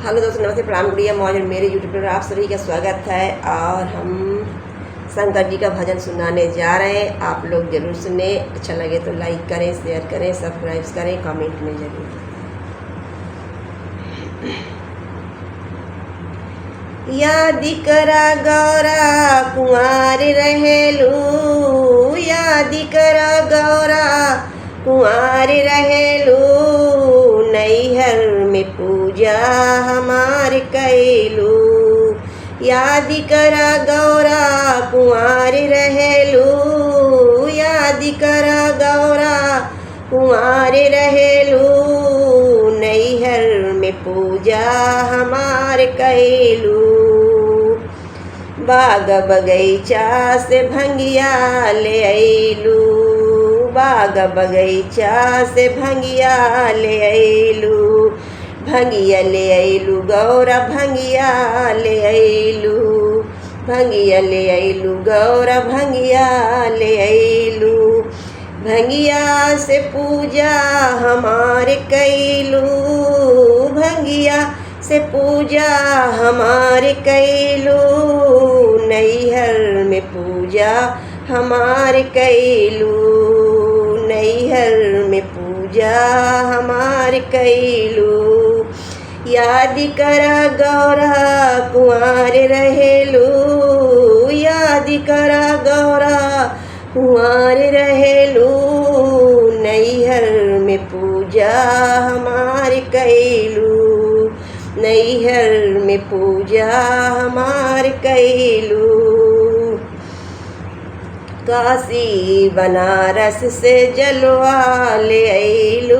Hello दोस्तों, नमस्ते, प्रणाम, गुड़िया मौज। मेरे यूट्यूब पर आप सभी का स्वागत है और हम शंकर जी का भजन सुनाने जा रहे हैं। आप लोग जरूर सुने। अच्छा लगे तो लाइक करें, शेयर करें, सब्सक्राइब करें, कमेंट में जरूर। यादि करा गौरा कुंवार रहेलू, यादि करा गौरा कुंवार रहेलू, नैहर में पूजा हमार कैलू। यादि करा गौरा कुंवार रहेलू, यादि करा गौरा कुंवार रहेलू, नैहर में पूजा हमार कैलू। बाग बगीचा से भंगिया ले अइलू, बाग बगीचा से भंगिया ले अइलू, भंगिया ले अइलू गौरा भंगिया ले अइलू, भंगिया ले अइलू गौरा भंगिया ले अइलू। भंगिया से पूजा हमार कैलू, भंगिया से पूजा हमार कैलू, नैहर में पूजा हमार कैलू, नैहर में पूजा हमार कैलू। यादि करा गौरा कुंवार रहेलू, यादि करा गौरा कुंवार रहेलू, नैहर में पूजा हमार कैलू, नैहर में पूजा हमार कैलू। काशी बनारस से जलवा ले अइलू,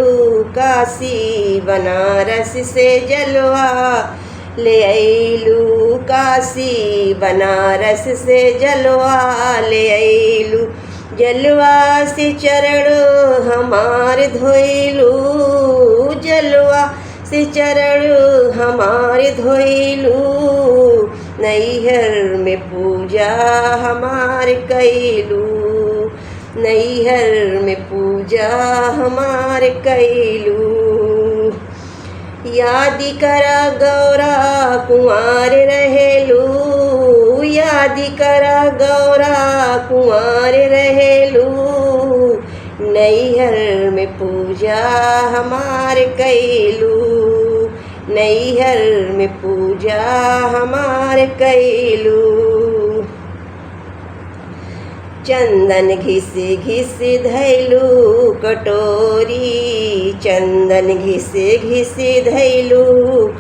काशी बनारस से जलवा ले अइलू, काशी बनारस से जलवा ले अइलू, जलवा से चरण हमार धोइलू, जलवा से चरण हमार धोइलू, नैहर में पूजा हमार कैलू, नैहर में पूजा हमार कैलू। यादि करा गौरा कुंवार रहेलू, यादि करा गौरा कुंवार रहेलू, नैहर में पूजा हमार कैलू, नैहर में पूजा हमार कैलू। चंदन घिस घिस धैलू कटोरी, चंदन घिस घिस धैलू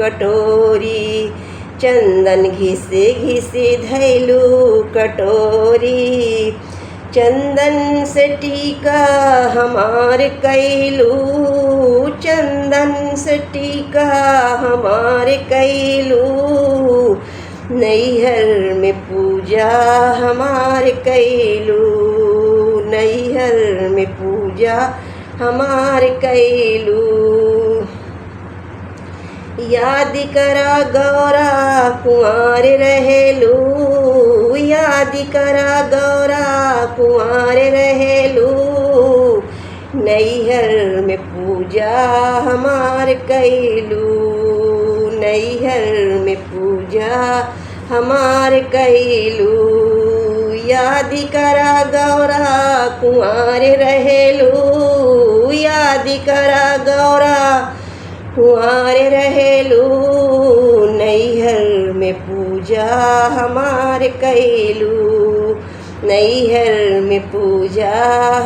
कटोरी, चंदन घिस घिस धैलू कटोरी, चंदन से टीका हमार कैलू, चंदन से टीका हमार कैलू, नैहर में पूजा हमार कैलू, नैहर में पूजा हमार कैलू। यादि करा गौरा कुंवार रहेलू, यादि करा गौरा कुंवार रहेलू, नैहर में पूजा हमार कैलू, नैहर में पूजा हमार कैलू। यादि करा गौरा कुंवार रहेलू, यादि करा गौरा कुंवार रहेलू, नैहर में पूजा हमार कैलू, नैहर में पूजा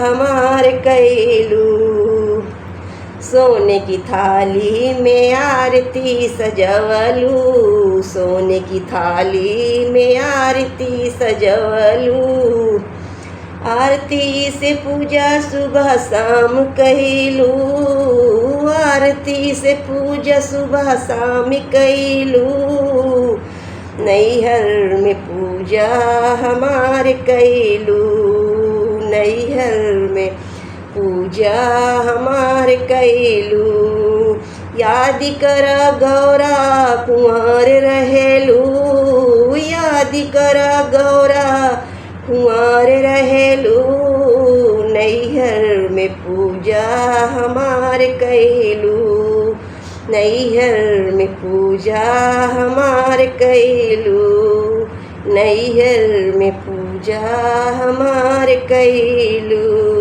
हमार कैलू। सोने की थाली में आरती सजवलू, सोने की थाली में आरती सजवलू, आरती से पूजा सुबह शाम कैलू, आरती से पूजा सुबह शाम कैलू, नैहर में पूजा हमार कैलू, नैहर में पूजा हमार कैलू। यादि करा गौरा कुंवार रहेलू, यादि करा गौरा कुंवार रहेलू, नैहर में पूजा हमार कैलू, नैहर में पूजा हमार कैलू, नैहर में पूजा हमार कैलू।